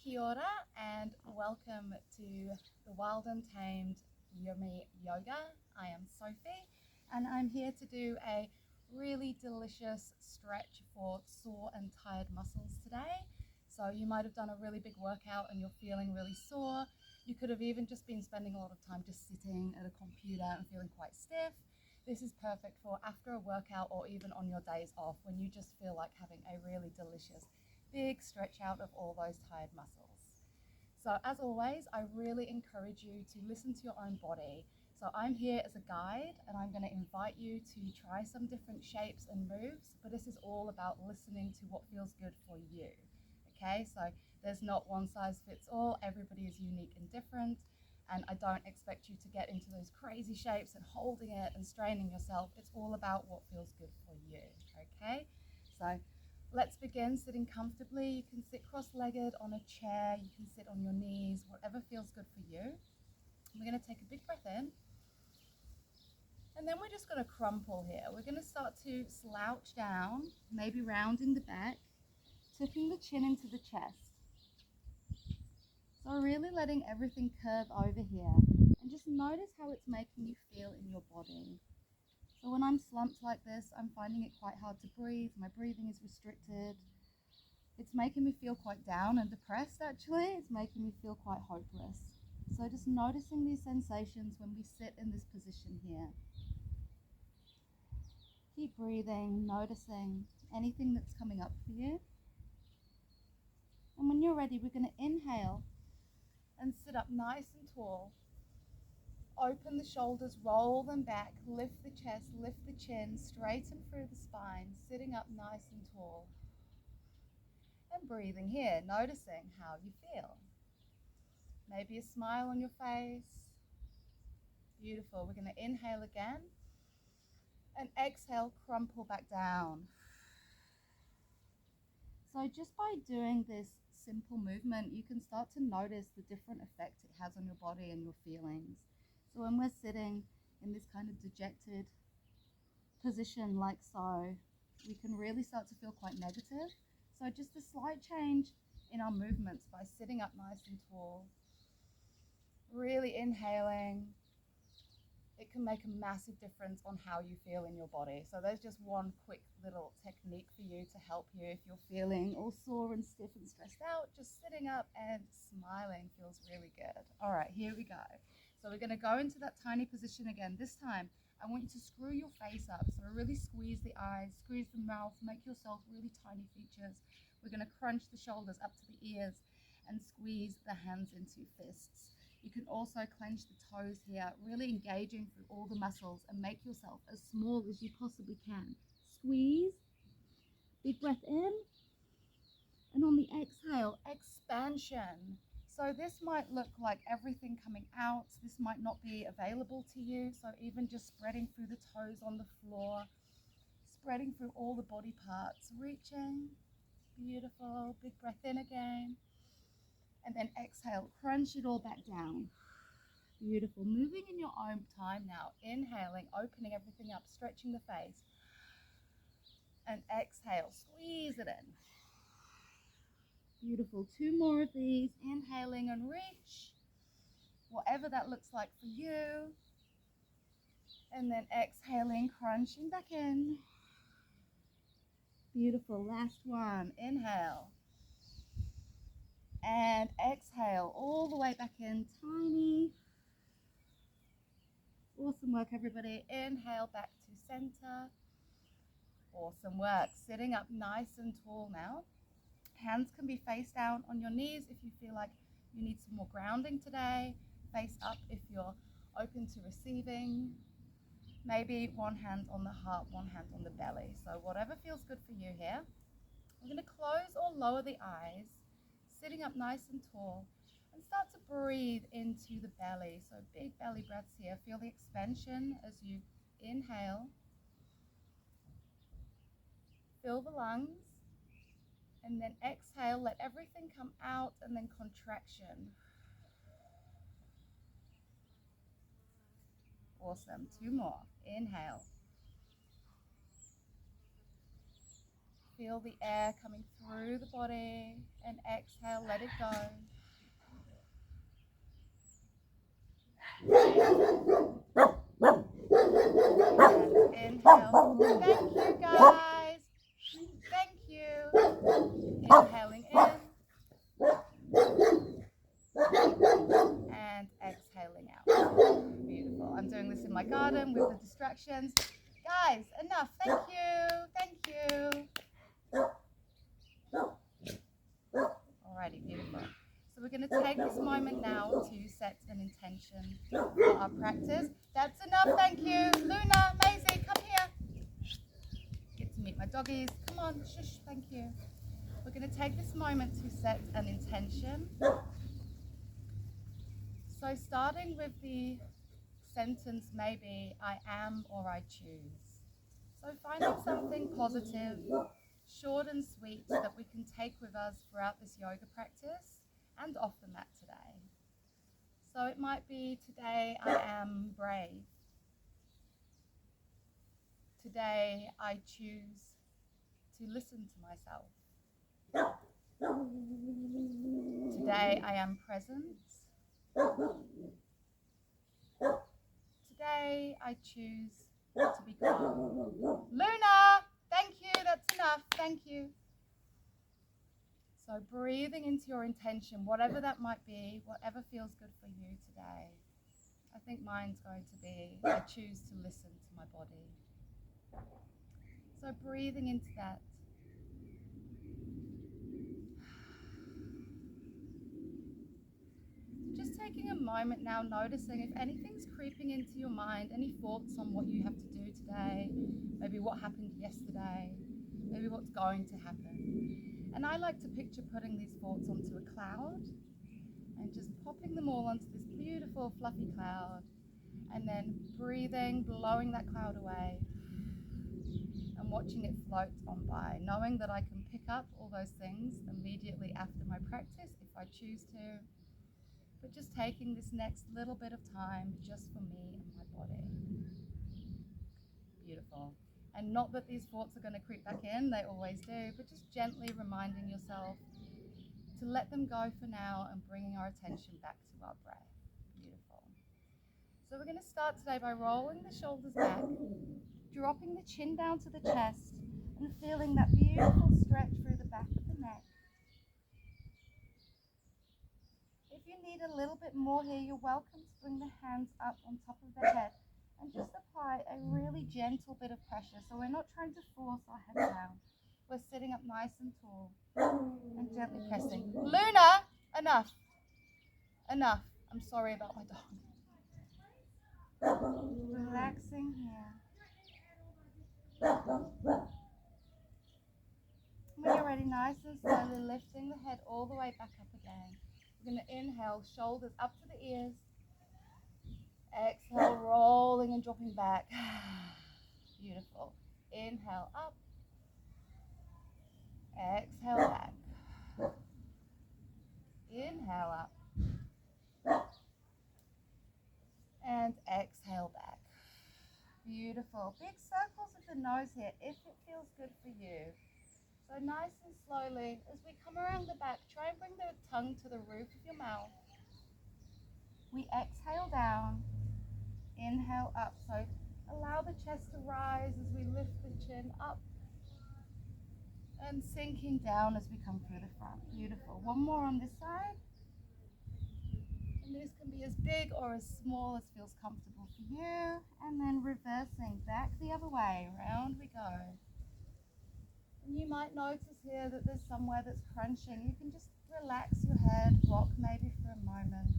Kia ora and welcome to the Wild and Tamed Yummy Yoga. I am Sophie and I'm here to do a really delicious stretch for sore and tired muscles today. So you might have done a really big workout and you're feeling really sore. You could have even just been spending a lot of time just sitting at a computer and feeling quite stiff. This is perfect for after a workout or even on your days off when you just feel like having a really delicious big stretch out of all those tired muscles. So as always, I really encourage you to listen to your own body. So I'm here as a guide and I'm going to invite you to try some different shapes and moves, but this is all about listening to what feels good for you. Okay, so there's not one size fits all. Everybody is unique and different. And I don't expect you to get into those crazy shapes and holding it and straining yourself. It's all about what feels good for you, okay? So let's begin sitting comfortably. You can sit cross-legged on a chair. You can sit on your knees, whatever feels good for you. We're gonna take a big breath in. And then we're just gonna crumple here. We're gonna start to slouch down, maybe rounding the back, tucking the chin into the chest. So really letting everything curve over here and just notice how it's making you feel in your body. So when I'm slumped like this, I'm finding it quite hard to breathe. My breathing is restricted. It's making me feel quite down and depressed actually. It's making me feel quite hopeless. So just noticing these sensations when we sit in this position here. Keep breathing, noticing anything that's coming up for you. And when you're ready, we're going to inhale and sit up nice and tall. Open the shoulders, roll them back, lift the chest, lift the chin, straighten through the spine, sitting up nice and tall. And breathing here, noticing how you feel. Maybe a smile on your face. Beautiful. We're going to inhale again and exhale, crumple back down. So just by doing this simple movement, you can start to notice the different effects it has on your body and your feelings. So when we're sitting in this kind of dejected position like so, we can really start to feel quite negative. So just a slight change in our movements by sitting up nice and tall, really inhaling, it can make a massive difference on how you feel in your body. So there's just one quick little technique for you to help you if you're feeling all sore and stiff and stressed out. Just sitting up and smiling feels really good. All right, here we go. So we're going to go into that tiny position again. This time, I want you to screw your face up. So really squeeze the eyes, squeeze the mouth, make yourself really tiny features. We're going to crunch the shoulders up to the ears and squeeze the hands into fists. You can also clench the toes here, really engaging through all the muscles and make yourself as small as you possibly can. Squeeze, big breath in, and on the exhale, expansion. So this might look like everything coming out. This might not be available to you. So even just spreading through the toes on the floor, spreading through all the body parts, reaching, beautiful, big breath in again. And then exhale, crunch it all back down. Beautiful. Moving in your own time now. Inhaling, opening everything up, stretching the face. And exhale, squeeze it in. Beautiful. 2 more of these. Inhaling and reach. Whatever that looks like for you. And then exhaling, crunching back in. Beautiful. Last one. Inhale. And exhale all the way back in, tiny. Awesome work, everybody. Inhale back to center. Awesome work. Sitting up nice and tall now. Hands can be face down on your knees if you feel like you need some more grounding today. Face up if you're open to receiving. Maybe one hand on the heart, one hand on the belly. So whatever feels good for you here. We're going to close or lower the eyes. Sitting up nice and tall and start to breathe into the belly. So big belly breaths here. Feel the expansion as you inhale. Fill the lungs and then exhale. Let everything come out and then contraction. Awesome. 2 more. Inhale. Feel the air coming through the body, and exhale, let it go. And inhale. Thank you, guys. Thank you. Inhaling in. And exhaling out. Beautiful. I'm doing this in my garden with the distractions. Guys, enough. Thank you. Thank you. Alrighty, beautiful. So we're going to take this moment now to set an intention for our practice. That's enough. Thank you. Luna, Maisie, come here. Get to meet my doggies. Come on. Shush. Thank you. We're going to take this moment to set an intention. So starting with the sentence, maybe I am or I choose. So finding something positive, short and sweet, that we can take with us throughout this yoga practice and off the mat today. So it might be, today I am brave. Today I choose to listen to myself. Today I am present. Today I choose to be calm. Luna, thank you, that's enough, thank you. So breathing into your intention, whatever that might be, whatever feels good for you today. I think mine's going to be, I choose to listen to my body. So breathing into that. Just taking a moment now, noticing if anything's creeping into your mind, any thoughts on what you have to do today, maybe what happened yesterday, maybe what's going to happen. And I like to picture putting these thoughts onto a cloud and just popping them all onto this beautiful fluffy cloud, and then breathing, blowing that cloud away and watching it float on by, knowing that I can pick up all those things immediately after my practice if I choose to. But just taking this next little bit of time just for me and my body. Beautiful. And not that these thoughts are going to creep back in, they always do, but just gently reminding yourself to let them go for now and bringing our attention back to our breath. Beautiful. So we're going to start today by rolling the shoulders back, dropping the chin down to the chest, and feeling that beautiful stretch through the back of the neck. If you need a little bit more here, you're welcome to bring the hands up on top of the head and just apply a really gentle bit of pressure. So we're not trying to force our head down. We're sitting up nice and tall and gently pressing. Luna, enough. Enough. I'm sorry about my dog. Relaxing here. When you're ready, nice and slowly lifting the head all the way back up again. We're going to inhale, shoulders up to the ears. Exhale, rolling and dropping back. Beautiful. Inhale up. Exhale back. Inhale up. And exhale back. Beautiful. Big circles of the nose here if it feels good for you. So nice and slowly, as we come around the back, try and bring the tongue to the roof of your mouth. We exhale down, inhale up. So allow the chest to rise as we lift the chin up and sinking down as we come through the front. Beautiful. One more on this side. And this can be as big or as small as feels comfortable for you. And then reversing back the other way, round we go. And you might notice here that there's somewhere that's crunching. You can just relax your head, rock maybe for a moment.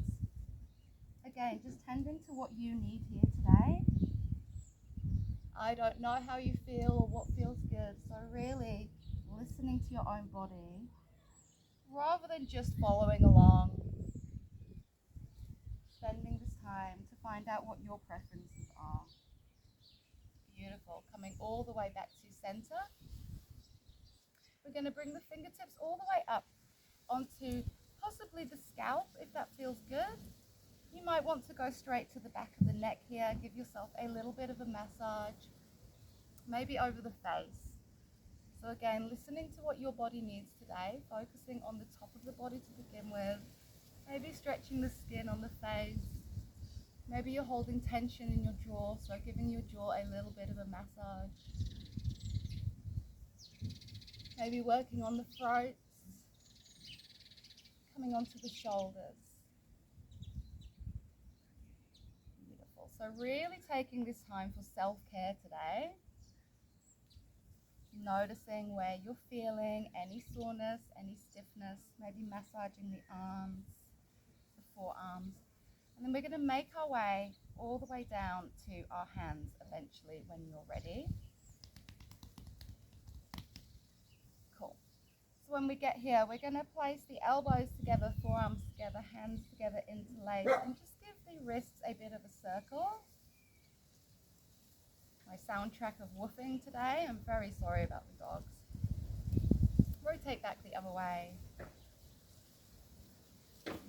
Again, just tending to what you need here today. I don't know how you feel or what feels good, so really listening to your own body rather than just following along. Spending this time to find out what your preferences are. Beautiful. Coming all the way back to center. We're going to bring the fingertips all the way up onto possibly the scalp if that feels good. You might want to go straight to the back of the neck here. Give yourself a little bit of a massage, maybe over the face. So again, listening to what your body needs today, focusing on the top of the body to begin with, maybe stretching the skin on the face. Maybe you're holding tension in your jaw, so giving your jaw a little bit of a massage. Maybe working on the throat, coming onto the shoulders. Beautiful. So really taking this time for self-care today. Noticing where you're feeling any soreness, any stiffness, maybe massaging the arms, the forearms. And then we're going to make our way all the way down to our hands eventually when you're ready. Cool. So when we get here, we're going to place the elbows together, forearms together, hands together interlaced, and just give the wrists a bit of a circle. My soundtrack of woofing today. I'm very sorry about the dogs. Rotate back the other way.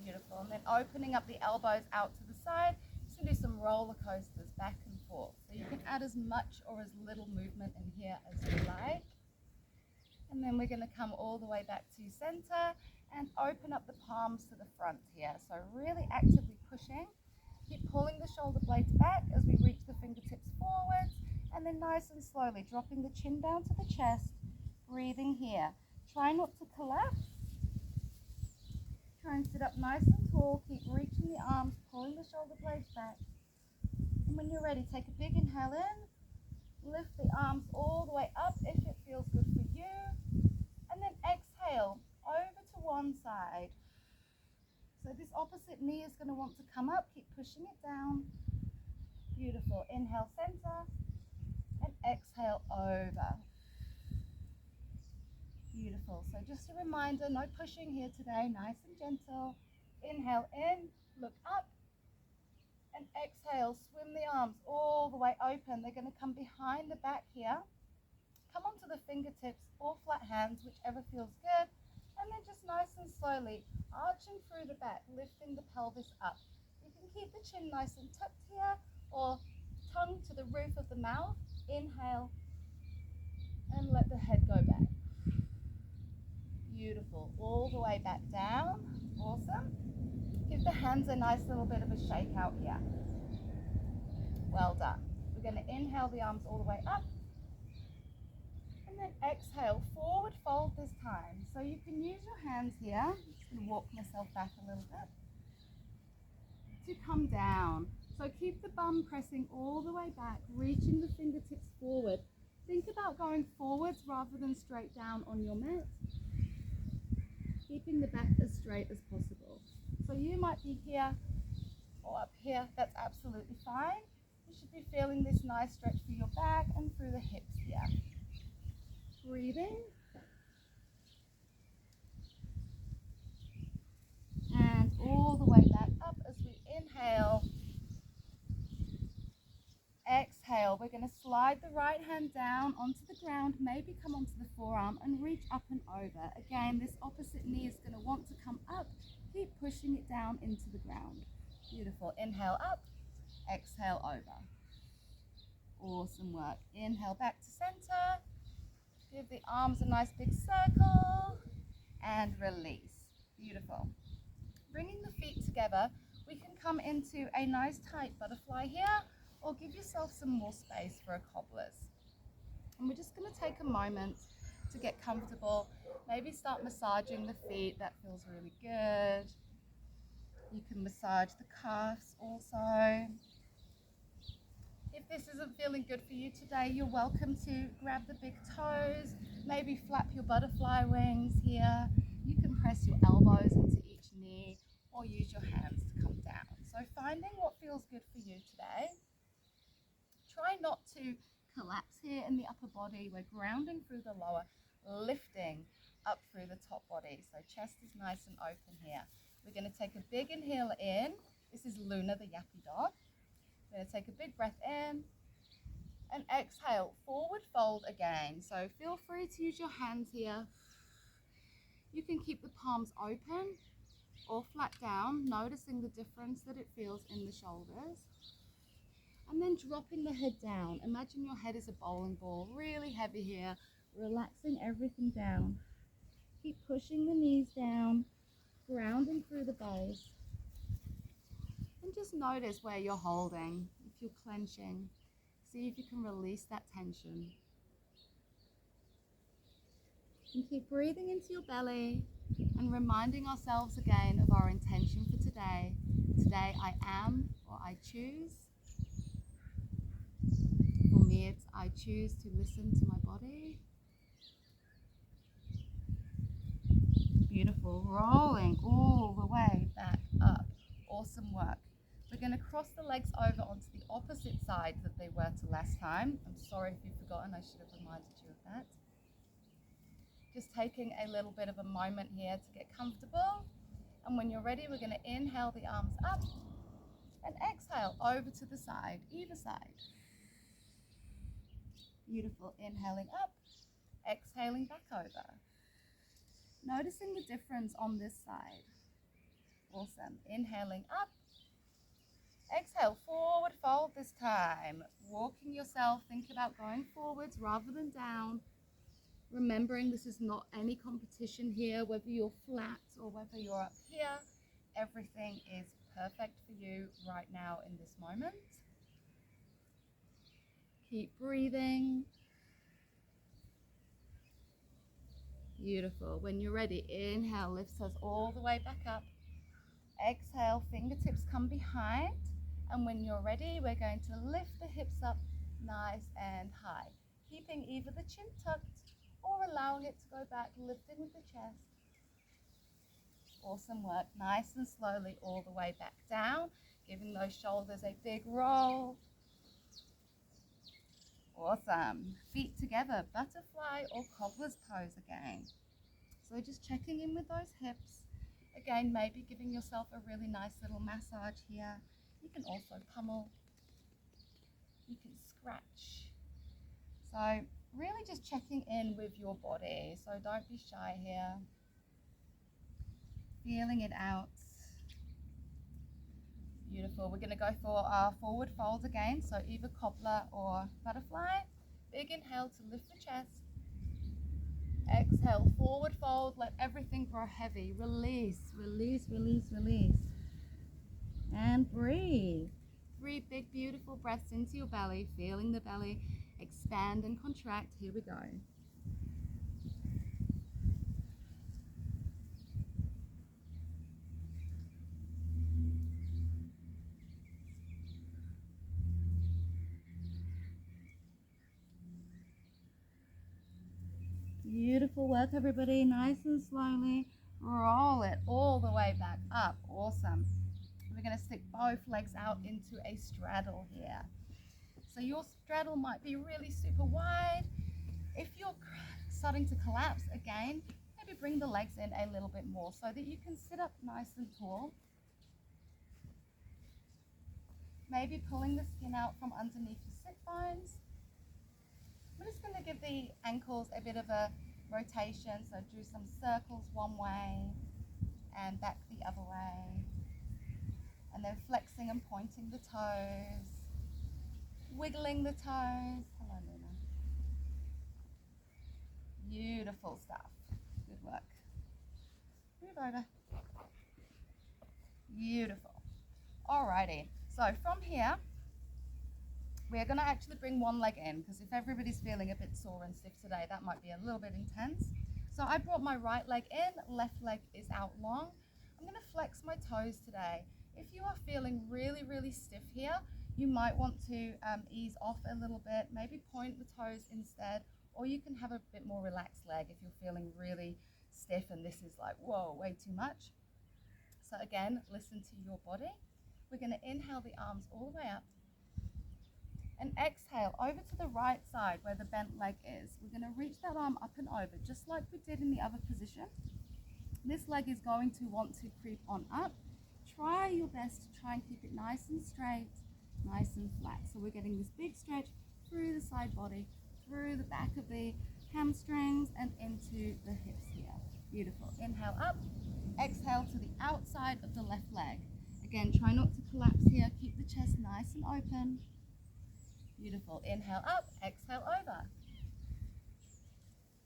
Beautiful. And then opening up the elbows out to the side. Just going to do some roller coasters back and forth. So you can add as much or as little movement in here as you like. And then we're going to come all the way back to center and open up the palms to the front here. So really actively pushing. Keep pulling the shoulder blades back as we reach the fingertips forwards. And then nice and slowly dropping the chin down to the chest, breathing here. Try not to collapse. Try and sit up nice and tall. Keep reaching the arms, pulling the shoulder blades back. And when you're ready, take a big inhale in. Lift the arms all the way up if it feels good for you. And then exhale over to one side. So this opposite knee is going to want to come up. Keep pushing it down. Beautiful. Inhale, center. And exhale over. Beautiful. So just a reminder, no pushing here today, nice and gentle. Inhale in, look up, and exhale, swim the arms all the way open. They're going to come behind the back here. Come onto the fingertips or flat hands, whichever feels good. And then just nice and slowly, arching through the back, lifting the pelvis up. You can keep the chin nice and tucked here, or tongue to the roof of the mouth. Inhale and let the head go back. Beautiful. All the way back down. Awesome. Give the hands a nice little bit of a shake out here. Well done. We're going to inhale the arms all the way up. And then exhale, forward fold this time. So you can use your hands here. I'm just going to walk myself back a little bit. To come down. So keep the bum pressing all the way back, reaching the fingertips forward. Think about going forwards rather than straight down on your mat. Keeping the back as straight as possible. So you might be here or up here, that's absolutely fine. You should be feeling this nice stretch through your back and through the hips here. Breathing. And all the way back up as we inhale. Exhale, we're going to slide the right hand down onto the ground, maybe come onto the forearm and reach up and over. Again, this opposite knee is going to want to come up. Keep pushing it down into the ground. Beautiful. Inhale up, exhale over. Awesome work. Inhale back to center. Give the arms a nice big circle and release. Beautiful. Bringing the feet together, we can come into a nice tight butterfly here, or give yourself some more space for a cobblers. And we're just going to take a moment to get comfortable. Maybe start massaging the feet. That feels really good. You can massage the calves also. If this isn't feeling good for you today, you're welcome to grab the big toes, maybe flap your butterfly wings here. You can press your elbows into each knee or use your hands to come down. So finding what feels good for you today. Try not to collapse here in the upper body. We're grounding through the lower, lifting up through the top body. So chest is nice and open here. We're going to take a big inhale in. This is Luna, the yappy dog. We're going to take a big breath in and exhale, forward fold again. So feel free to use your hands here. You can keep the palms open or flat down, noticing the difference that it feels in the shoulders. And then dropping the head down. Imagine your head is a bowling ball, really heavy here. relaxing everything down. Keep pushing the knees down, grounding through the base. And just notice where you're holding, if you're clenching. See if you can release that tension. And keep breathing into your belly and reminding ourselves again of our intention for today. Today I am or I choose. For me it's I choose to listen to my body. Beautiful, rolling all the way back up. Awesome work. We're going to cross the legs over onto the opposite side that they were to last time. I'm sorry if you've forgotten, I should have reminded you of that. Just taking a little bit of a moment here to get comfortable. And when you're ready, we're going to inhale the arms up and exhale over to the side, either side. Beautiful, inhaling up, exhaling back over. Noticing the difference on this side. Awesome, inhaling up. Exhale, forward fold this time. Walking yourself, think about going forwards rather than down. Remembering this is not any competition here, whether you're flat or whether you're up here. Everything is perfect for you right now in this moment. Keep breathing. Beautiful. When you're ready, inhale, lifts us all the way back up. Exhale, fingertips come behind. And when you're ready, we're going to lift the hips up nice and high, keeping either the chin tucked or allowing it to go back, lifting with the chest. Awesome work. Nice and slowly all the way back down, giving those shoulders a big roll. Awesome. Feet together, butterfly or cobbler's pose again. So just checking in with those hips. Again, maybe giving yourself a really nice little massage here. You can also pummel. You can scratch. So really just checking in with your body. So don't be shy here. Feeling it out. Beautiful. We're going to go for our forward fold again. So either cobbler or butterfly. Big inhale to lift the chest. Exhale, forward fold. Let everything grow heavy. Release, release, release, release. And breathe. 3 big, beautiful breaths into your belly. Feeling the belly expand and contract. Here we go. Beautiful work, everybody. Nice and slowly roll it all the way back up. Awesome. We're going to stick both legs out into a straddle here. So your straddle might be really super wide. If you're starting to collapse again, maybe bring the legs in a little bit more so that you can sit up nice and tall. Maybe pulling the skin out from underneath your sit bones. We're just going to give the ankles a bit of a rotation, so do some circles one way and back the other way, and then flexing and pointing the toes, wiggling the toes. Hello, Luna. Beautiful stuff. Good work. Move over. Beautiful. Alrighty, so from here we're going to actually bring one leg in, because if everybody's feeling a bit sore and stiff today, that might be a little bit intense. So I brought my right leg in, left leg is out long. I'm going to flex my toes today. If you are feeling really, really stiff here, you might want to ease off a little bit, maybe point the toes instead, or you can have a bit more relaxed leg if you're feeling really stiff and this is like, whoa, way too much. So again, listen to your body. We're going to inhale the arms all the way up. And exhale over to the right side where the bent leg is. We're going to reach that arm up and over, just like we did in the other position. This leg is going to want to creep on up. Try your best to try and keep it nice and straight, nice and flat. So we're getting this big stretch through the side body, through the back of the hamstrings and into the hips here. Beautiful. Inhale up, exhale to the outside of the left leg. Again, try not to collapse here. Keep the chest nice and open. Beautiful. Inhale up, exhale over.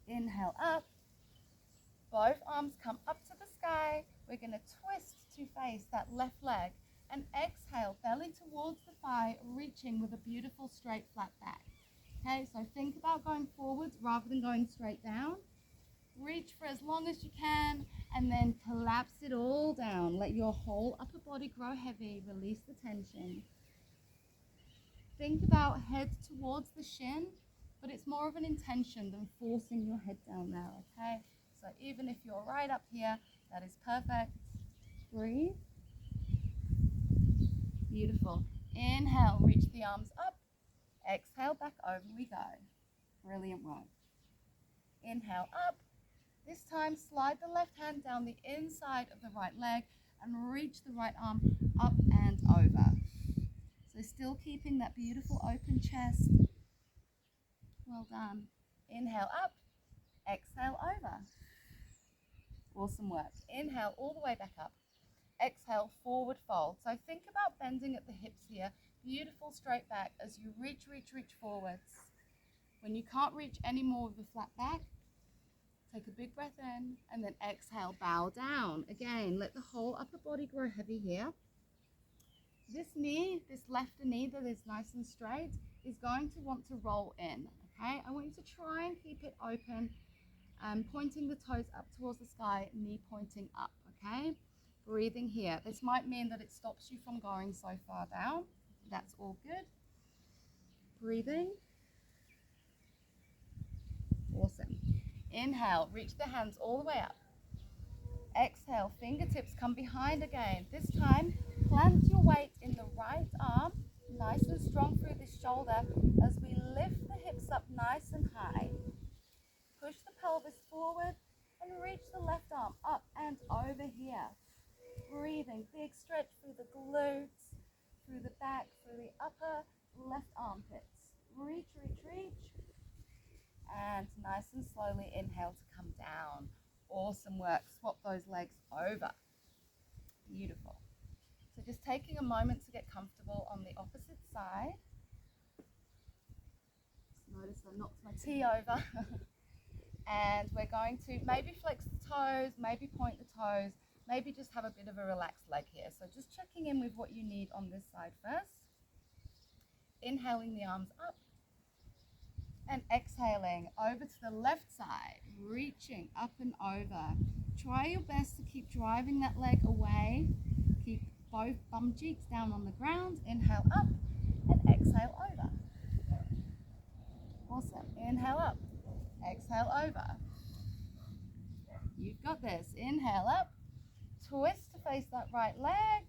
Inhale up. Both arms come up to the sky. We're going to twist to face that left leg. And exhale, belly towards the thigh, reaching with a beautiful straight flat back. Okay, so think about going forwards rather than going straight down. Reach for as long as you can and then collapse it all down. Let your whole upper body grow heavy. Release the tension. Think about head towards the shin, but it's more of an intention than forcing your head down there, okay? So even if you're right up here, that is perfect. Breathe. Beautiful. Inhale, reach the arms up. Exhale, back over we go. Brilliant work. Inhale up. This time, slide the left hand down the inside of the right leg and reach the right arm up and over. So still keeping that beautiful open chest. Well done. Inhale up. Exhale over. Awesome work. Inhale all the way back up. Exhale, forward fold. So think about bending at the hips here. Beautiful straight back as you reach forwards. When you can't reach any more with the flat back, take a big breath in and then exhale, bow down. Again, let the whole upper body grow heavy here. This knee, this left knee that is nice and straight, is going to want to roll in, okay? I want you to try and keep it open, pointing the toes up towards the sky, knee pointing up, okay? Breathing here. This might mean that it stops you from going so far down. That's all good. Breathing. Awesome. Inhale, reach the hands all the way up. Exhale, fingertips come behind again. This time, plant your weight in the right arm, nice and strong through the shoulder as we lift the hips up nice and high. Push the pelvis forward and reach the left arm up and over here. Breathing, big stretch through the glutes, through the back, through the upper left armpits. Reach, reach, reach. And nice and slowly inhale to come down. Awesome work. Swap those legs over. Beautiful. So just taking a moment to get comfortable on the opposite side. Just notice I knocked my tea over. And we're going to maybe flex the toes, maybe point the toes, maybe just have a bit of a relaxed leg here. So just checking in with what you need on this side first. Inhaling the arms up. And exhaling over to the left side, reaching up and over. Try your best to keep driving that leg away. Keep both bum cheeks down on the ground. Inhale up and exhale over. Awesome. Inhale up, exhale over. You've got this. Inhale up, twist to face that right leg.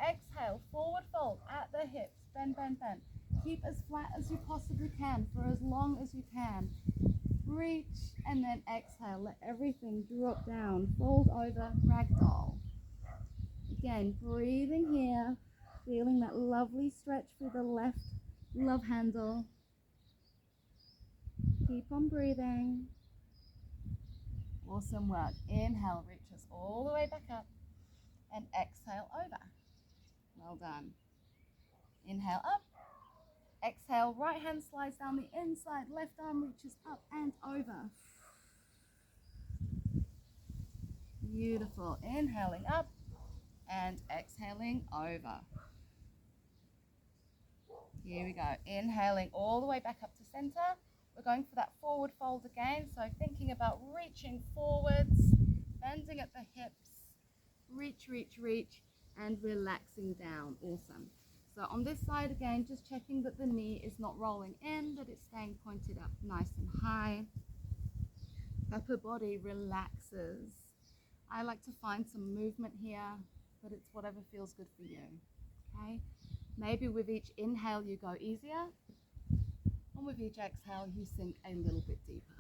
Exhale, forward fold at the hips. Bend, bend, bend. Keep as flat as you possibly can for as long as you can. Reach and then exhale. Let everything drop down. Fold over, ragdoll. Again, breathing here. Feeling that lovely stretch through the left love handle. Keep on breathing. Awesome work. Inhale, reaches all the way back up. And exhale over. Well done. Inhale up. Exhale, right hand slides down the inside, left arm reaches up and over. Beautiful. Inhaling up and exhaling over. Here we go. Inhaling all the way back up to center. We're going for that forward fold again. So thinking about reaching forwards, bending at the hips, reach, reach, reach, and relaxing down. Awesome. So on this side again, just checking that the knee is not rolling in, that it's staying pointed up nice and high. Upper body relaxes. I like to find some movement here, but it's whatever feels good for you. Okay? Maybe with each inhale you go easier, and with each exhale you sink a little bit deeper.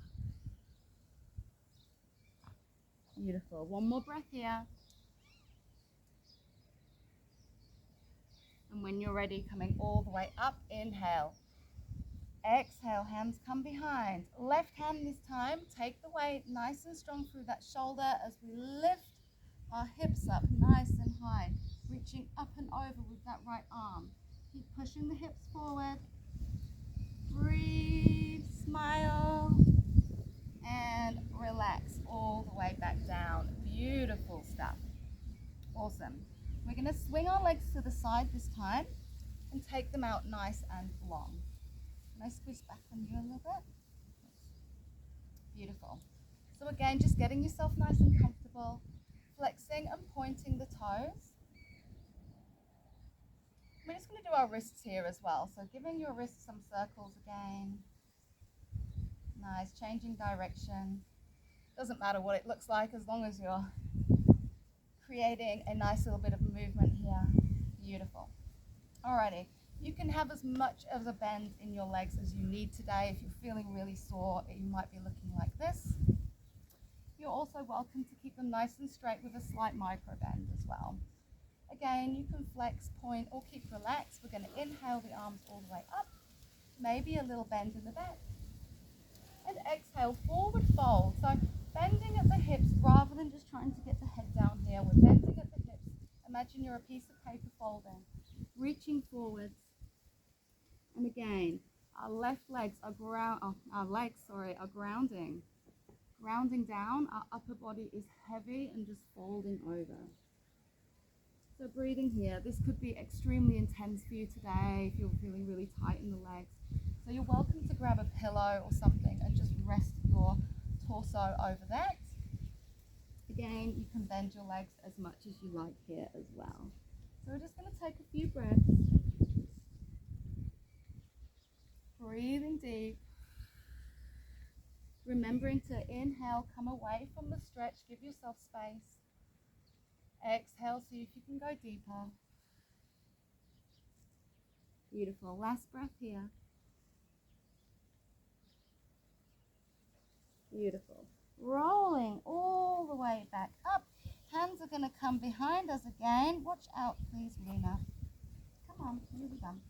Beautiful. One more breath here. And when you're ready, coming all the way up, inhale. Exhale, hands come behind. Left hand this time, take the weight nice and strong through that shoulder as we lift our hips up nice and high, reaching up and over with that right arm. Keep pushing the hips forward. Breathe, smile, And relax all the way back down. Beautiful stuff. Awesome. We're going to swing our legs to the side this time and take them out nice and long. Can I squeeze back on you a little bit? Beautiful. So again, just getting yourself nice and comfortable, flexing and pointing the toes. We're just going to do our wrists here as well. So giving your wrists some circles again. Nice, changing direction. Doesn't matter what it looks like as long as you're creating a nice little bit of movement here. Beautiful. Alrighty, you can have as much of a bend in your legs as you need today. If you're feeling really sore, you might be looking like this. You're also welcome to keep them nice and straight with a slight micro bend as well. Again, you can flex, point, or keep relaxed. We're going to inhale the arms all the way up, maybe a little bend in the back. And exhale, forward fold. So bending at the hips rather than just trying to get the head down here. We're bending at the hips. Imagine you're a piece of paper folding, reaching forwards. And again, our left legs are grounding. Grounding down, our upper body is heavy and just folding over. So breathing here, this could be extremely intense for you today if you're feeling really tight in the legs. So you're welcome to grab a pillow or something and just rest your torso over that. Again, you can bend your legs as much as you like here as well. So we're just going to take a few breaths. Breathing deep. Remembering to inhale, come away from the stretch, give yourself space. Exhale, see if you can go deeper. Beautiful. Last breath here. Beautiful. Rolling all the way back up. Hands are going to come behind us again. Watch out, please, Luna. Come on, here we go.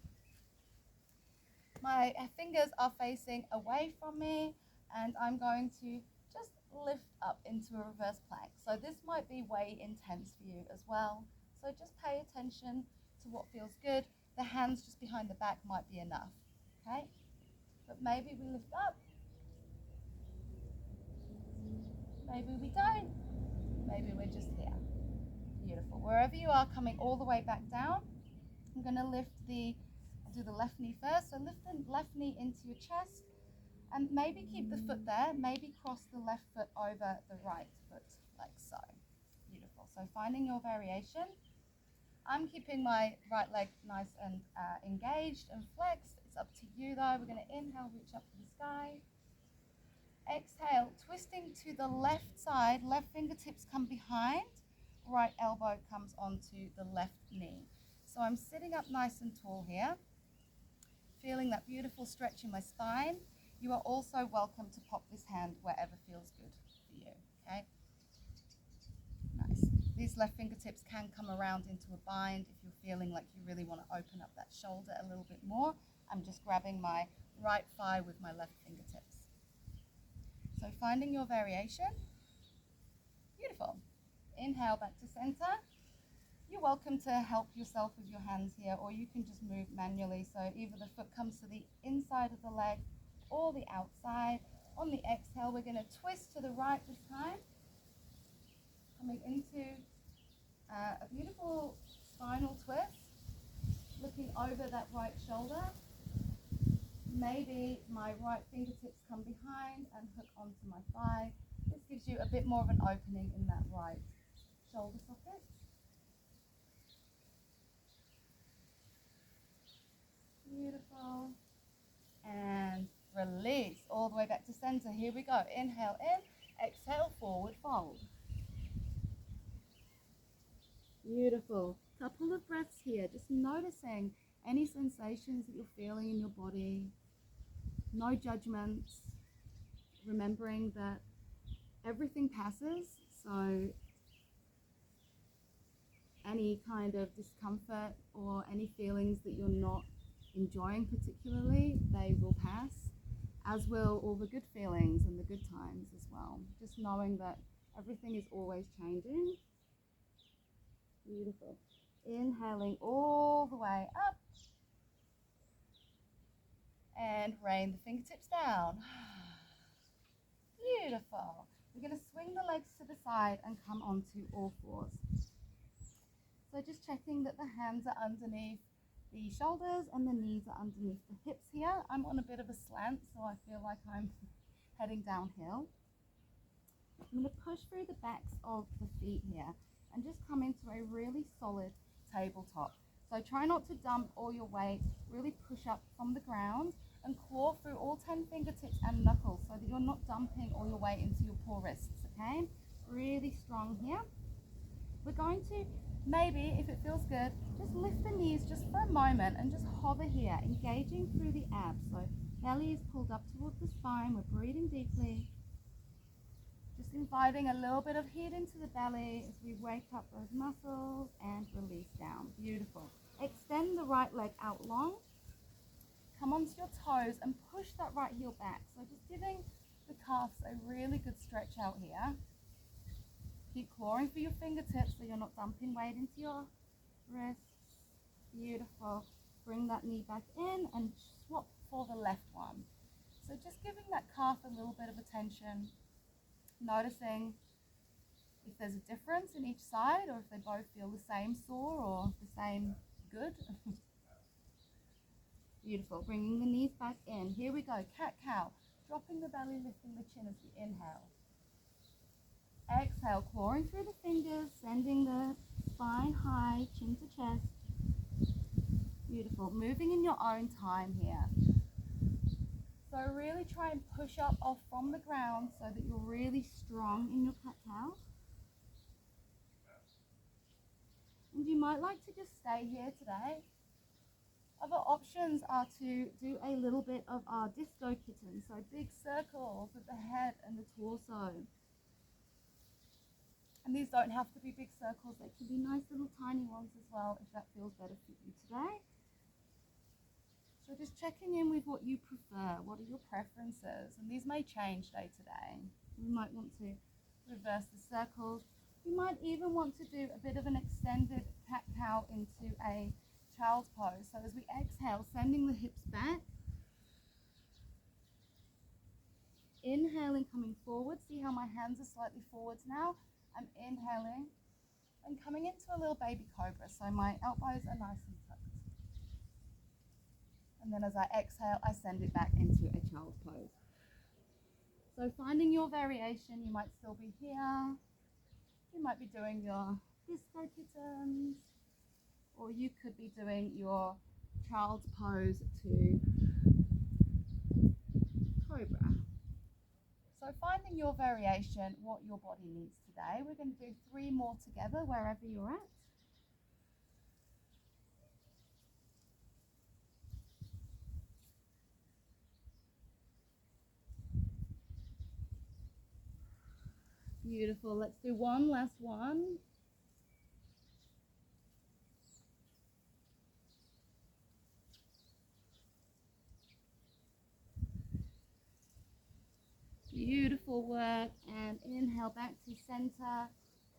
My fingers are facing away from me, and I'm going to just lift up into a reverse plank. So this might be way intense for you as well. So just pay attention to what feels good. The hands just behind the back might be enough, okay? But maybe we lift up. Maybe we don't. Maybe we're just here. Beautiful. Wherever you are, coming all the way back down, I'm going to I'll do the left knee first. So lift the left knee into your chest. And maybe keep the foot there, maybe cross the left foot over the right foot, like so. Beautiful. So finding your variation. I'm keeping my right leg nice and engaged and flexed. It's up to you though. We're going to inhale, reach up to the sky. Exhale, twisting to the left side, left fingertips come behind, right elbow comes onto the left knee. So I'm sitting up nice and tall here, feeling that beautiful stretch in my spine. You are also welcome to pop this hand wherever feels good for you, okay? Nice. These left fingertips can come around into a bind if you're feeling like you really want to open up that shoulder a little bit more. I'm just grabbing my right thigh with my left fingertips. So finding your variation. Beautiful. Inhale back to center. You're welcome to help yourself with your hands here, or you can just move manually. So either the foot comes to the inside of the leg or the outside. On the exhale, we're going to twist to the right this time, coming into a beautiful spinal twist, looking over that right shoulder. Maybe my right fingertips come behind and hook onto my thigh. This gives you a bit more of an opening in that right shoulder socket. Beautiful. And release all the way back to center. Here we go. Inhale in, exhale, forward fold. Beautiful. Couple of breaths here, just noticing any sensations that you're feeling in your body. No judgments. Remembering that everything passes, so any kind of discomfort or any feelings that you're not enjoying particularly, they will pass, as will all the good feelings and the good times as well. Just knowing that everything is always changing. Beautiful. Inhaling all the way up and rain the fingertips down. Beautiful. We're going to swing the legs to the side and come onto all fours. So just checking that the hands are underneath the shoulders and the knees are underneath the hips here. I'm on a bit of a slant, so I feel like I'm heading downhill. I'm going to push through the backs of the feet here and just come into a really solid tabletop. So try not to dump all your weight, really push up from the ground and claw through all 10 fingertips and knuckles so that you're not dumping all your weight into your poor wrists, okay? Really strong here. We're going to, maybe if it feels good, just lift the knees just for a moment and just hover here, engaging through the abs. So belly is pulled up towards the spine, we're breathing deeply. Just inviting a little bit of heat into the belly as we wake up those muscles and release down. Beautiful. Extend the right leg out long. Come onto your toes and push that right heel back. So just giving the calves a really good stretch out here. Keep clawing for your fingertips so you're not dumping weight into your wrists. Beautiful. Bring that knee back in and swap for the left one. So just giving that calf a little bit of attention. Noticing if there's a difference in each side or if they both feel the same sore or the same good. Beautiful. Bringing the knees back in. Here we go. Cat-cow. Dropping the belly, lifting the chin as we inhale. Exhale, clawing through the fingers, sending the spine high, chin to chest. Beautiful. Moving in your own time here. So really try and push up off from the ground so that you're really strong in your cat-cow. And you might like to just stay here today. Other options are to do a little bit of our disco kitten, so big circles with the head and the torso. And these don't have to be big circles, they can be nice little tiny ones as well if that feels better for you today. So just checking in with what you prefer, what are your preferences, and these may change day to day. You might want to reverse the circles. You might even want to do a bit of an extended cat-cow into a child's pose. So as we exhale, sending the hips back. Inhaling, coming forward. See how my hands are slightly forwards now? I'm inhaling and coming into a little baby cobra. So my elbows are nice and tucked. And then as I exhale, I send it back into a child's pose. So finding your variation, you might still be here. You might be doing your disco kittens, or you could be doing your child's pose to cobra. So finding your variation, what your body needs today. We're going to do 3 more together wherever you're at. Beautiful. Let's do one last one. Beautiful work. And inhale back to center.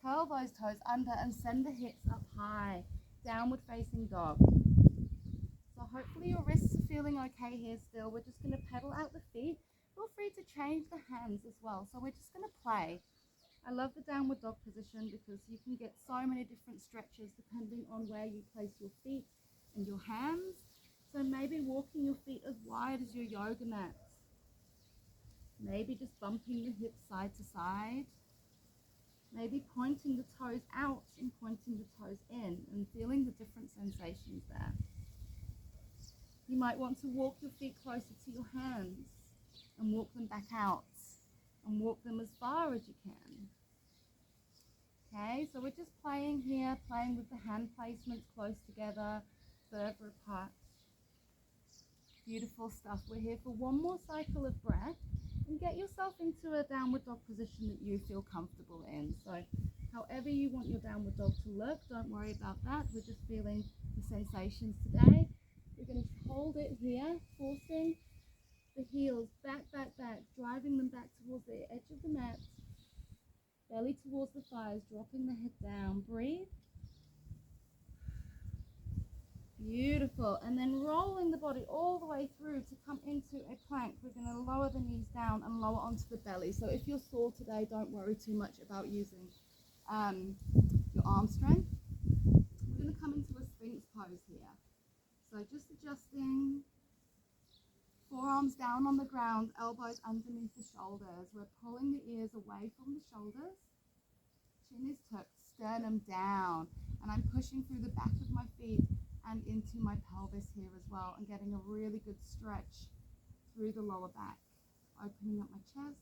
Curl those toes under and send the hips up high. Downward facing dog. So hopefully your wrists are feeling okay here still. We're just going to pedal out the feet. Feel free to change the hands as well. So we're just going to play. I love the downward dog position because you can get so many different stretches depending on where you place your feet and your hands. So maybe walking your feet as wide as your yoga mats. Maybe just bumping the hips side to side. Maybe pointing the toes out and pointing the toes in and feeling the different sensations there. You might want to walk your feet closer to your hands and walk them back out and walk them as far as you can. Okay, so we're just playing here, playing with the hand placements close together, further apart. Beautiful stuff. We're here for one more cycle of breath and get yourself into a downward dog position that you feel comfortable in. So however you want your downward dog to look, don't worry about that. We're just feeling the sensations today. We're going to hold it here, forcing the heels back, back, back, driving them back towards the edge of the mat. Belly towards the thighs, dropping the head down. Breathe. Beautiful. And then rolling the body all the way through to come into a plank. We're going to lower the knees down and lower onto the belly. So if you're sore today, don't worry too much about using your arm strength. We're going to come into a Sphinx pose here. So just adjusting, forearms down on the ground, elbows underneath the shoulders. We're pulling the ears away from the shoulders. Chin is tucked, sternum down. And I'm pushing through the back of my feet and into my pelvis here as well, and getting a really good stretch through the lower back. Opening up my chest,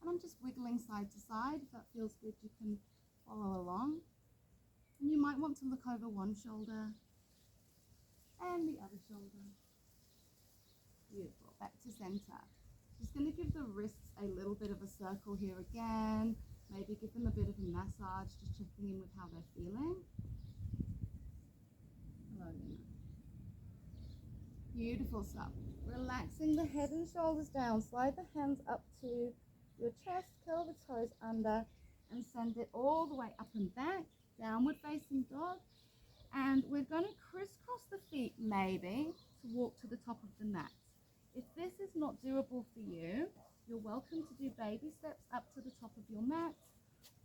and I'm just wiggling side to side. If that feels good, you can follow along. And you might want to look over one shoulder and the other shoulder. Beautiful. Back to center. Just going to give the wrists a little bit of a circle here again. Maybe give them a bit of a massage, just checking in with how they're feeling. Hello, Lena. Beautiful stuff. Relaxing the head and shoulders down. Slide the hands up to your chest, curl the toes under, and send it all the way up and back. Downward facing dog. And we're going to crisscross the feet maybe to walk to the top of the mat. If this is not doable for you, you're welcome to do baby steps up to the top of your mat.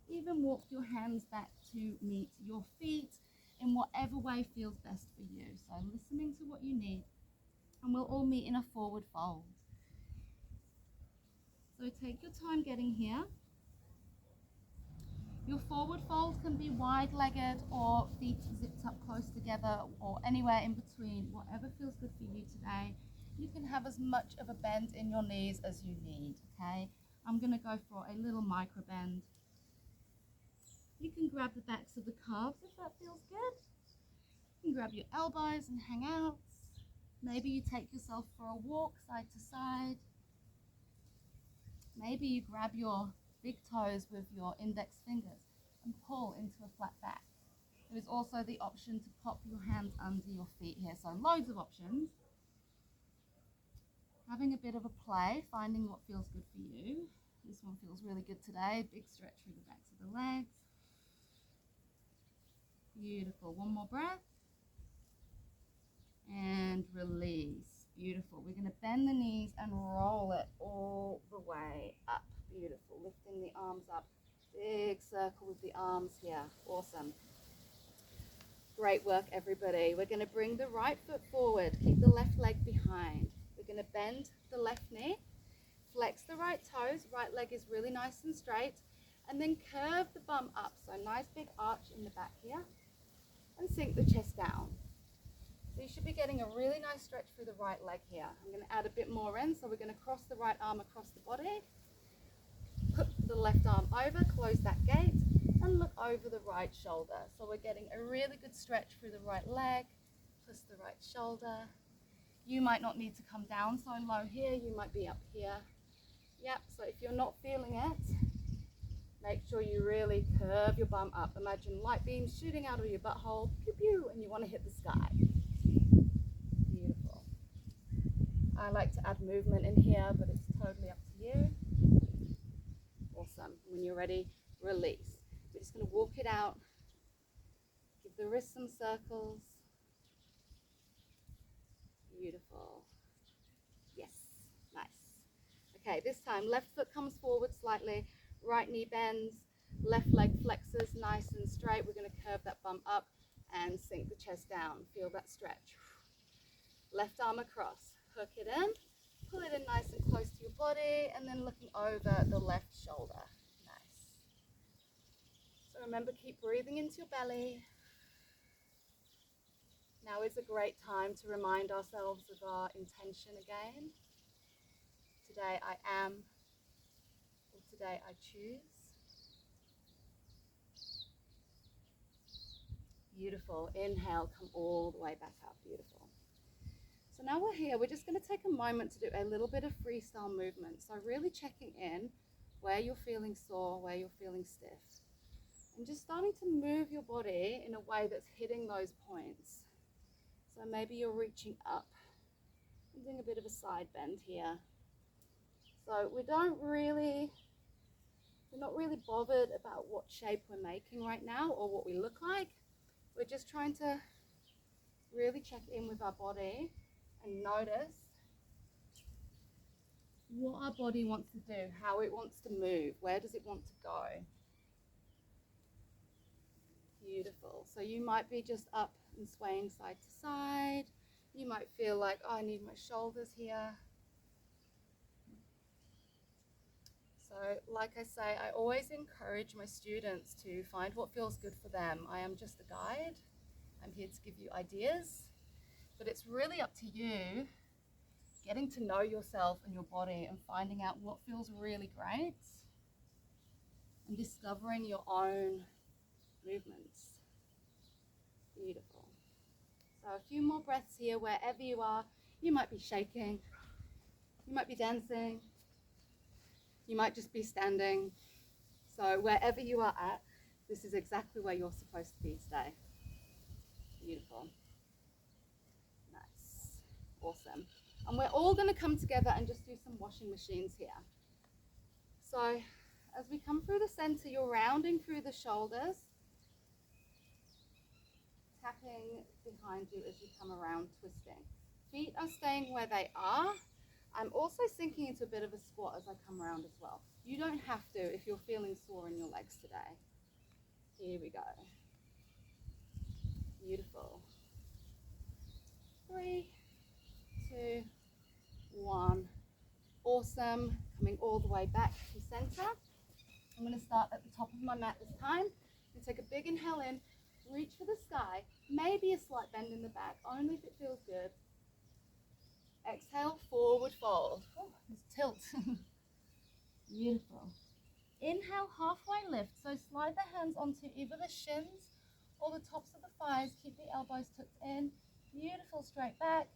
Even walk your hands back to meet your feet in whatever way feels best for you. So listening to what you need, and we'll all meet in a forward fold. So take your time getting here. Your forward fold can be wide-legged or feet zipped up close together, or anywhere in between, whatever feels good for you today. You can have as much of a bend in your knees as you need, okay? I'm going to go for a little micro bend. You can grab the backs of the calves if that feels good. You can grab your elbows and hang out. Maybe you take yourself for a walk side to side. Maybe you grab your big toes with your index fingers and pull into a flat back. There is also the option to pop your hands under your feet here. So loads of options. Having a bit of a play, finding what feels good for you. This one feels really good today. Big stretch through the backs of the legs. Beautiful. One more breath. And release. Beautiful. We're going to bend the knees and roll it all the way up. Beautiful. Lifting the arms up. Big circle with the arms here. Awesome. Great work, everybody. We're going to bring the right foot forward. Keep the left leg behind. We're going to bend the left knee. Flex the right toes. Right leg is really nice and straight. And then curve the bum up. So nice big arch in the back here. And sink the chest down. So you should be getting a really nice stretch through the right leg here. I'm going to add a bit more in. So we're going to cross the right arm across the body. Put the left arm over, close that gate, and look over the right shoulder. So we're getting a really good stretch through the right leg, twist the right shoulder. You might not need to come down so low here, you might be up here. Yep, so if you're not feeling it, make sure you really curve your bum up. Imagine light beams shooting out of your butthole, pew pew, and you want to hit the sky. Beautiful. I like to add movement in here, but it's totally up to you. Awesome. When you're ready, release. We're just going to walk it out. Give the wrists some circles. Beautiful. Yes. Nice. Okay, this time left foot comes forward slightly. Right knee bends. Left leg flexes nice and straight. We're going to curve that bum up and sink the chest down. Feel that stretch. Left arm across. Hook it in. Pull it in nice and close to your body, and then looking over the left shoulder. Nice. So remember, keep breathing into your belly. Now is a great time to remind ourselves of our intention again. Today I am, or today I choose. Beautiful. Inhale, come all the way back up. Beautiful. So now we're here, we're just going to take a moment to do a little bit of freestyle movement. So really checking in where you're feeling sore, where you're feeling stiff. And just starting to move your body in a way that's hitting those points. So maybe you're reaching up and doing a bit of a side bend here. So we're not really bothered about what shape we're making right now or what we look like. We're just trying to really check in with our body and notice what our body wants to do, how it wants to move, where does it want to go. Beautiful. So you might be just up and swaying side to side. You might feel like, oh, I need my shoulders here. So like I say, I always encourage my students to find what feels good for them. I am just a guide. I'm here to give you ideas, but it's really up to you getting to know yourself and your body and finding out what feels really great and discovering your own movements. Beautiful. So a few more breaths here wherever you are. You might be shaking, you might be dancing, you might just be standing. So wherever you are at, this is exactly where you're supposed to be today. Beautiful. Nice. Awesome. And we're all going to come together and just do some washing machines here. So as we come through the center, you're rounding through the shoulders, tapping behind you as you come around, twisting. Feet are staying where they are. I'm also sinking into a bit of a squat as I come around as well. You don't have to if you're feeling sore in your legs today. Here we go. Beautiful. 3, 2, 1. Awesome. Coming all the way back to center. I'm going to start at the top of my mat this time. And take a big inhale in. Reach for the sky. Maybe a slight bend in the back, only if it feels good. Exhale, forward fold. Oh, there's tilt. Beautiful. Inhale, halfway lift. So slide the hands onto either the shins or the tops of the thighs. Keep the elbows tucked in. Beautiful, straight back.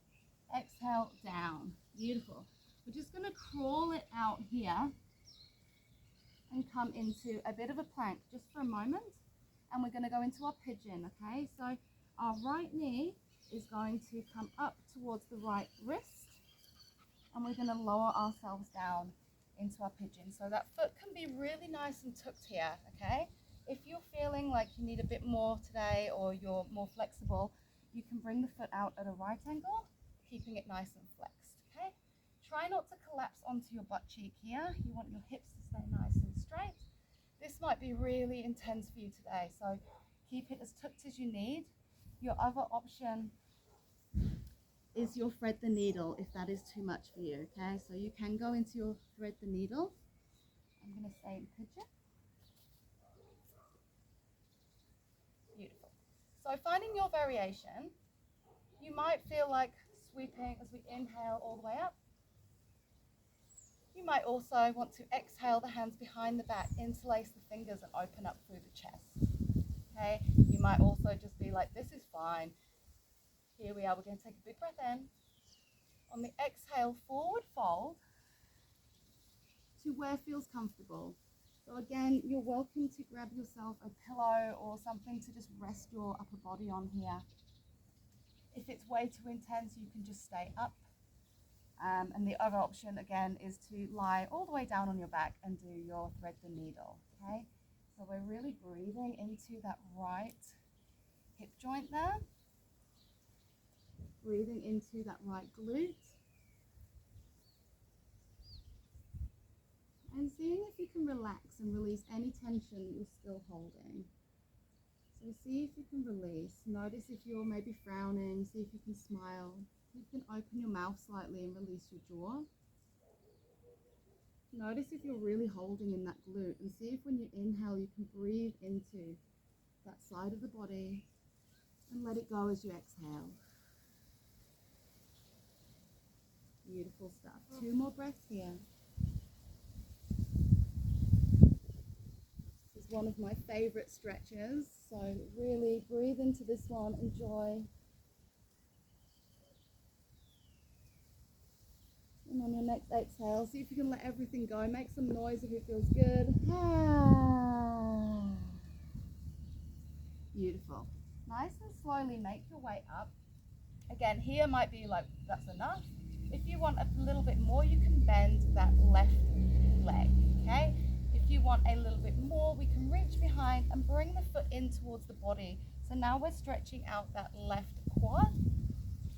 Exhale, down. Beautiful. We're just going to crawl it out here and come into a bit of a plank just for a moment. And we're going to go into our pigeon, okay? So our right knee is going to come up towards the right wrist, and we're going to lower ourselves down into our pigeon. So that foot can be really nice and tucked here, okay? If you're feeling like you need a bit more today or you're more flexible, you can bring the foot out at a right angle, keeping it nice and flexed, okay? Try not to collapse onto your butt cheek here. You want your hips to stay nice and straight. This might be really intense for you today, so keep it as tucked as you need. Your other option is your thread the needle if that is too much for you, okay? So you can go into your thread the needle. I'm going to stay in pigeon. Beautiful. So finding your variation, you might feel like sweeping as we inhale all the way up. You might also want to exhale the hands behind the back, interlace the fingers and open up through the chest. Okay, you might also just be like, this is fine. Here we are, we're going to take a big breath in. On the exhale, forward fold to where feels comfortable. So again, you're welcome to grab yourself a pillow or something to just rest your upper body on here. If it's way too intense, you can just stay up. And the other option again is to lie all the way down on your back and do your thread the needle, okay? So we're really breathing into that right hip joint there. Breathing into that right glute. And seeing if you can relax and release any tension that you're still holding. So see if you can release. Notice if you're maybe frowning, see if you can smile. You can open your mouth slightly and release your jaw. Notice if you're really holding in that glute and see if when you inhale you can breathe into that side of the body and let it go as you exhale. Beautiful stuff. 2 more breaths here. This is one of my favorite stretches, so really breathe into this one, enjoy. And on your next exhale, see if you can let everything go. Make some noise if it feels good. Beautiful. Nice and slowly make your way up. Again, here might be like, that's enough. If you want a little bit more, you can bend that left leg, okay? If you want a little bit more, we can reach behind and bring the foot in towards the body. So now we're stretching out that left quad.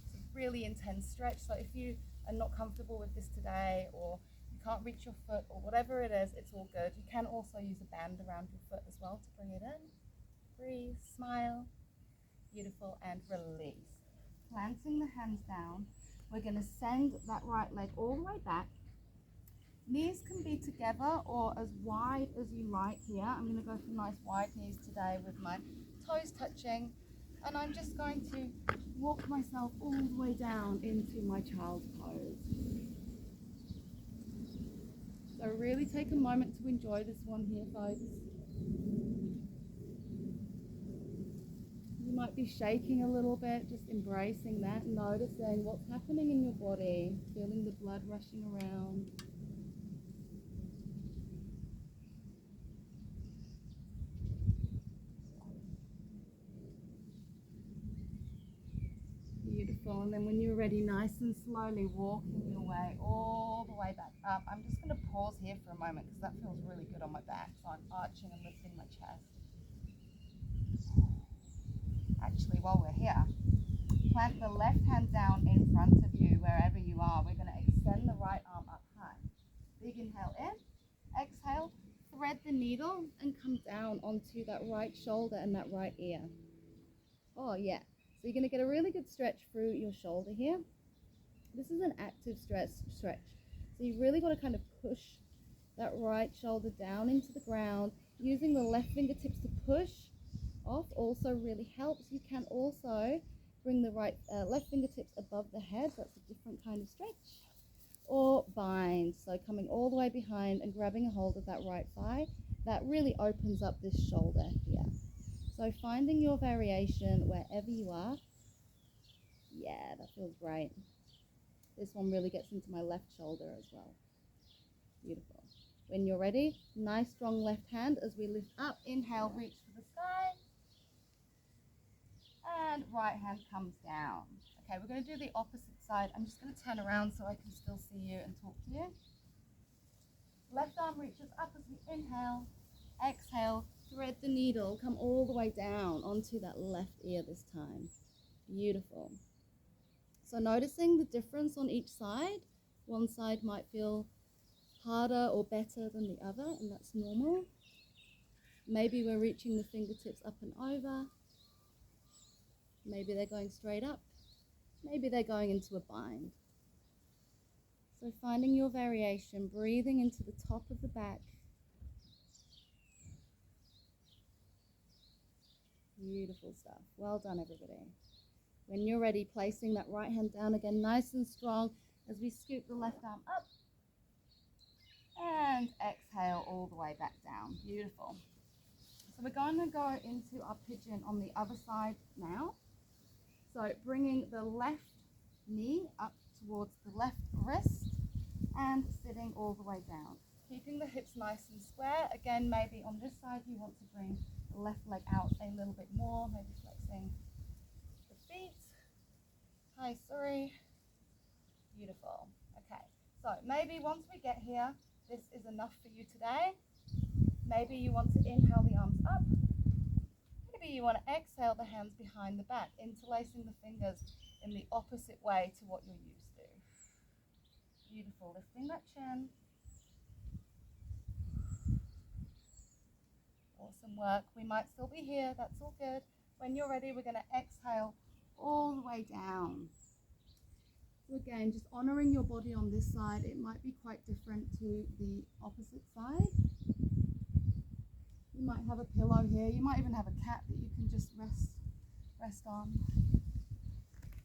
It's a really intense stretch, so if you are not comfortable with this today, or you can't reach your foot, or whatever it is, it's all good. You can also use a band around your foot as well to bring it in. Breathe, smile, beautiful, and release. Planting the hands down, we're going to send that right leg all the way back. Knees can be together or as wide as you like here. I'm going to go for nice wide knees today with my toes touching, and I'm just going to walk myself all the way down into my child's pose. So really take a moment to enjoy this one here, folks. You might be shaking a little bit, just embracing that, noticing what's happening in your body, feeling the blood rushing around. Beautiful. And then when you're ready, nice and slowly walking your way all the way back up. I'm just going to pause here for a moment because that feels really good on my back. So I'm arching and lifting my chest. Actually, while we're here, plant the left hand down in front of you wherever you are. We're going to extend the right arm up high. Big inhale in, exhale, thread the needle and come down onto that right shoulder and that right ear. Oh yeah, so you're going to get a really good stretch through your shoulder here. This is an active stretch. So you've really got to kind of push that right shoulder down into the ground. Using the left fingertips to push off also really helps. You can also bring the left fingertips above the head. That's a different kind of stretch. Or bind, so coming all the way behind and grabbing a hold of that right thigh. That really opens up this shoulder here. So finding your variation wherever you are. Yeah, that feels great. This one really gets into my left shoulder as well. Beautiful. When you're ready, nice strong left hand as we lift up. Inhale, reach for the sky. And right hand comes down. Okay, we're going to do the opposite side. I'm just going to turn around so I can still see you and talk to you. Left arm reaches up as we inhale. Exhale, thread the needle, come all the way down onto that left ear this time. Beautiful. So noticing the difference on each side. One side might feel harder or better than the other, and that's normal. Maybe we're reaching the fingertips up and over. Maybe they're going straight up. Maybe they're going into a bind. So finding your variation, breathing into the top of the back. Beautiful stuff. Well done, everybody. When you're ready, placing that right hand down again, nice and strong as we scoop the left arm up. And exhale all the way back down. Beautiful. So we're going to go into our pigeon on the other side now. So bringing the left knee up towards the left wrist and sitting all the way down. Keeping the hips nice and square. Again, maybe on this side you want to bring the left leg out a little bit more, maybe flexing the feet. Hi, sorry. Beautiful. Okay, so maybe once we get here, this is enough for you today. Maybe you want to inhale the arms up. Maybe you want to exhale the hands behind the back, interlacing the fingers in the opposite way to what you're used to. Beautiful, lifting that chin. Awesome work. We might still be here, that's all good. When you're ready, we're going to exhale all the way down. So again, just honoring your body on this side. It might be quite different to the opposite side. You might have a pillow here. You might even have a cat that you can just rest on.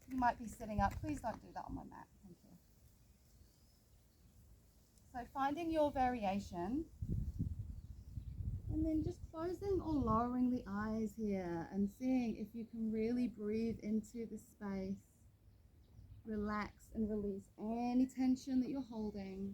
You might be sitting up. Please don't do that on my mat. Thank you. So finding your variation. And then just closing or lowering the eyes here and seeing if you can really breathe into the space. Relax and release any tension that you're holding.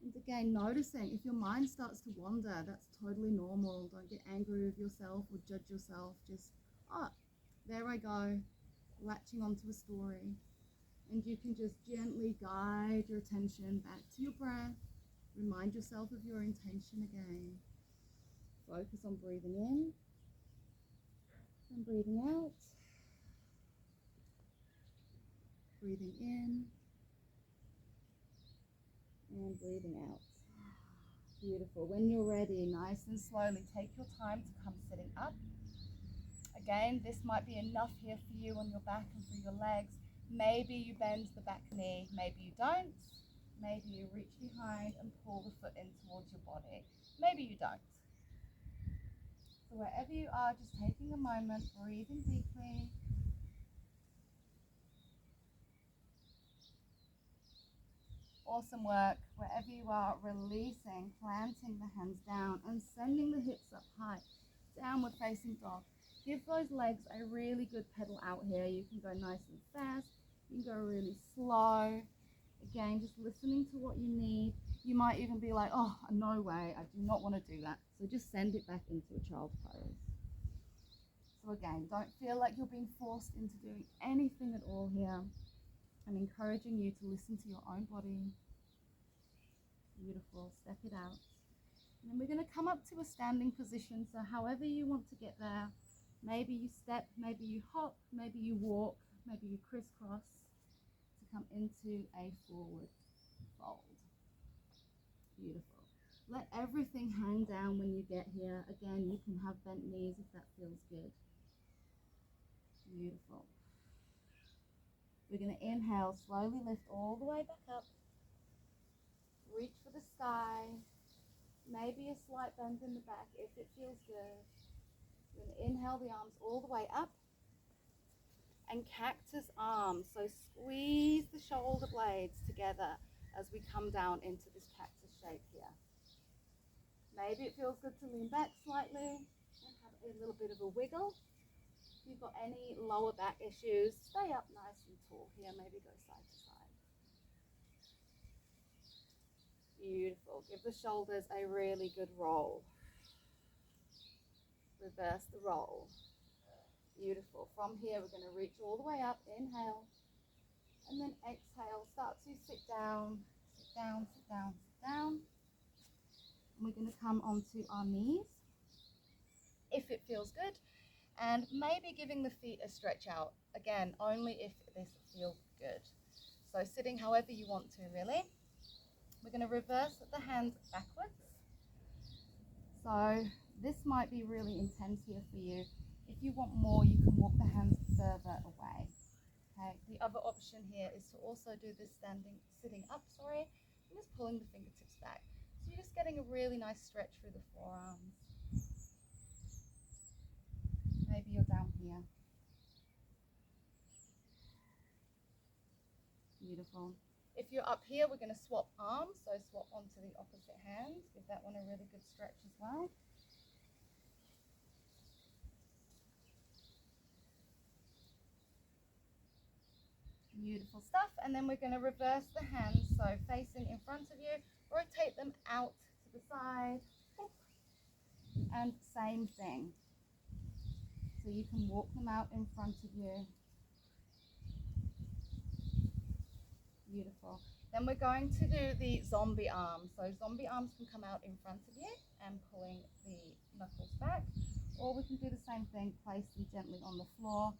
And again, noticing if your mind starts to wander, that's totally normal. Don't get angry with yourself or judge yourself. Just, there I go, latching onto a story. And you can just gently guide your attention back to your breath. Remind yourself of your intention again. Focus on breathing in and breathing out. Breathing in and breathing out. Beautiful. When you're ready, nice and slowly, take your time to come sitting up. Again, this might be enough here for you on your back and for your legs. Maybe you bend the back knee, maybe you don't. Maybe you reach behind and pull the foot in towards your body. Maybe you don't. So wherever you are, just taking a moment, breathing deeply. Awesome work. Wherever you are, releasing, planting the hands down and sending the hips up high. Downward facing dog. Give those legs a really good pedal out here. You can go nice and fast. You can go really slow. Again, just listening to what you need. You might even be like, oh, no way, I do not want to do that. So just send it back into a child's pose. So again, don't feel like you're being forced into doing anything at all here. I'm encouraging you to listen to your own body. Beautiful, step it out. And then we're going to come up to a standing position. So however you want to get there, maybe you step, maybe you hop, maybe you walk, maybe you crisscross to come into a forward fold. Beautiful. Let everything hang down when you get here. Again, you can have bent knees if that feels good. Beautiful. We're going to inhale, slowly lift all the way back up. Reach for the sky. Maybe a slight bend in the back if it feels good. We're going to inhale the arms all the way up. And cactus arms. So squeeze the shoulder blades together as we come down into this cactus shape here. Maybe it feels good to lean back slightly and have a little bit of a wiggle. If you've got any lower back issues, stay up nice and tall here, maybe go side to side. Beautiful. Give the shoulders a really good roll. Reverse the roll. Beautiful. From here, we're going to reach all the way up. Inhale. And then exhale. Start to sit down, sit down, sit down, sit down. And we're going to come onto our knees, if it feels good. And maybe giving the feet a stretch out. Again, only if this feels good. So sitting however you want to, really. We're going to reverse the hands backwards. So this might be really intense here for you. If you want more, you can walk the hands further away. Okay. The other option here is to also do this sitting up, and just pulling the fingertips back. So you're just getting a really nice stretch through the forearms. Maybe you're down here. Beautiful. If you're up here, we're going to swap arms. So swap onto the opposite hand. Give that one a really good stretch as well. Beautiful stuff. And then we're going to reverse the hands. So facing in front of you, rotate them out to the side. And same thing. So you can walk them out in front of you. Beautiful. Then we're going to do the zombie arms. So zombie arms can come out in front of you and pulling the knuckles back. Or we can do the same thing, place them gently on the floor.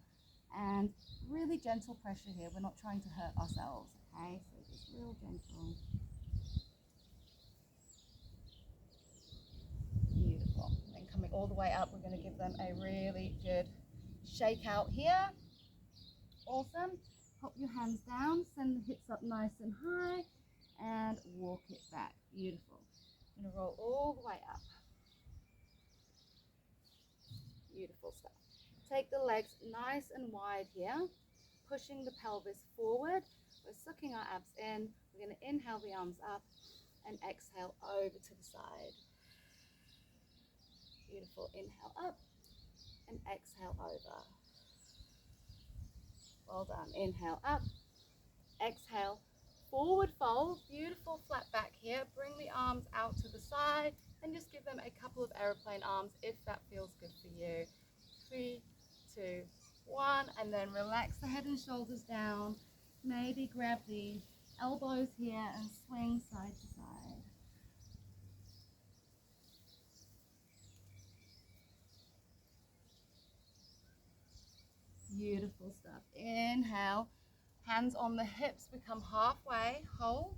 And really gentle pressure here. We're not trying to hurt ourselves, okay? So just real gentle. Beautiful. And coming all the way up, we're going to give them a really good shake out here. Awesome. Pop your hands down, send the hips up nice and high, and walk it back. Beautiful. I'm going to roll all the way up. Beautiful stuff. Take the legs nice and wide here, pushing the pelvis forward. We're sucking our abs in. We're going to inhale the arms up and exhale over to the side. Beautiful. Inhale up and exhale over. Well done. Inhale up, exhale, forward fold. Beautiful flat back here. Bring the arms out to the side and just give them a couple of aeroplane arms if that feels good for you. 3, 2, 1, and then relax the head and shoulders down. Maybe grab the elbows here and swing side to side. Hands on the hips, become halfway, hold.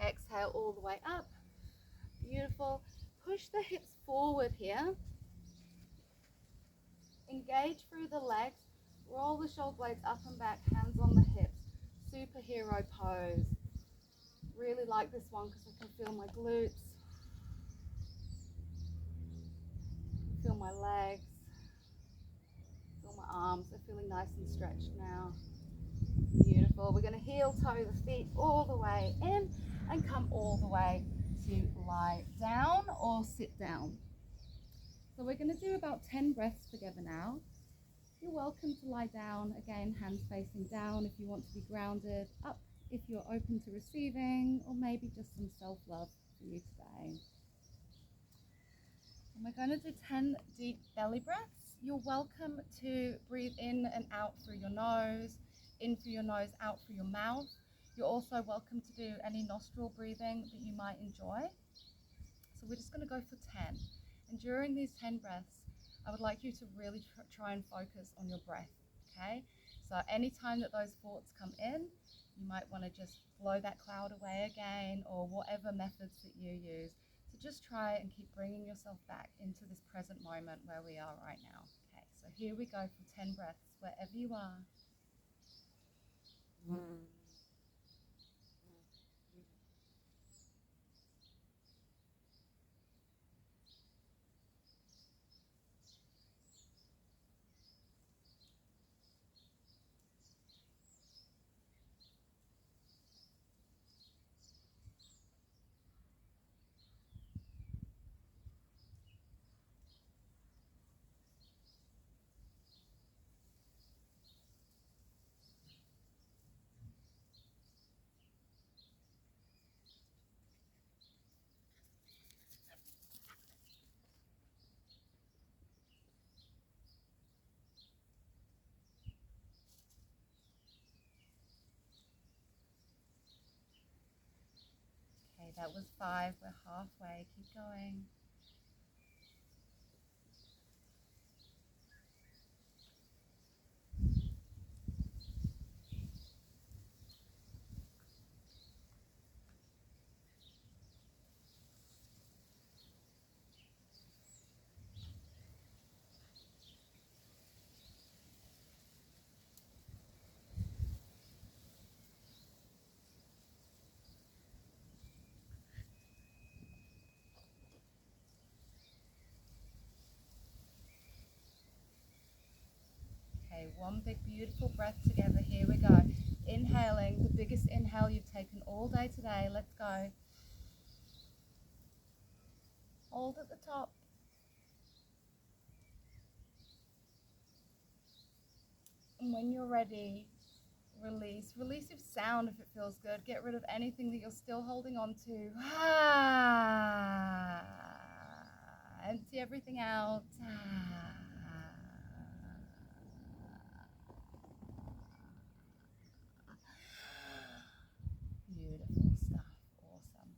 Exhale all the way up. Beautiful. Push the hips forward here. Engage through the legs. Roll the shoulder blades up and back, hands on the hips. Superhero pose. Really like this one because I can feel my glutes. Feel my legs. Feel my arms. They're feeling nice and stretched now. Beautiful. We're going to heel toe the feet all the way in and come all the way to lie down or sit down. So we're going to do about 10 breaths together now. You're welcome to lie down, again, hands facing down if you want to be grounded, up if you're open to receiving, or maybe just some self-love for you today. And we're going to do 10 deep belly breaths. You're welcome to breathe in and out through your nose, in through your nose, out through your mouth. You're also welcome to do any nostril breathing that you might enjoy. So we're just going to go for 10. And during these 10 breaths, I would like you to really try and focus on your breath, okay? So anytime that those thoughts come in, you might want to just blow that cloud away again, or whatever methods that you use. So just try and keep bringing yourself back into this present moment where we are right now. Okay, so here we go for 10 breaths, wherever you are. Okay, that was 5. We're halfway. Keep going. Okay, one big beautiful breath together. Here we go. Inhaling, the biggest inhale you've taken all day today. Let's go. Hold at the top. And when you're ready, release. Release with sound if it feels good. Get rid of anything that you're still holding on to. Empty everything out. Beautiful stuff. Awesome.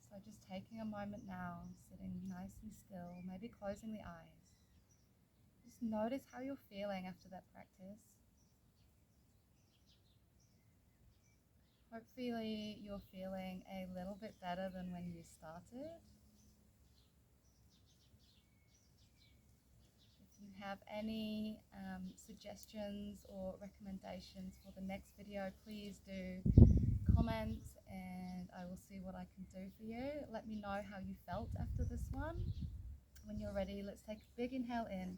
So just taking a moment now, sitting nice and still, maybe closing the eyes. Just notice how you're feeling after that practice. Hopefully you're feeling a little bit better than when you started. If you have any suggestions or recommendations for the next video, please do comment and I will see what I can do for you. Let me know how you felt after this one. When you're ready, let's take a big inhale in.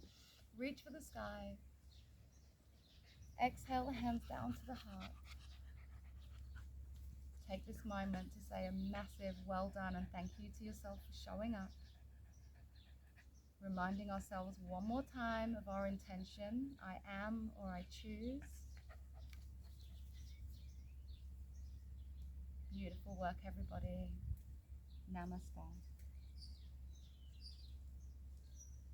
Reach for the sky. Exhale the hands down to the heart. Take this moment to say a massive well done and thank you to yourself for showing up. Reminding ourselves one more time of our intention. I am or I choose. Beautiful work, everybody. Namaste.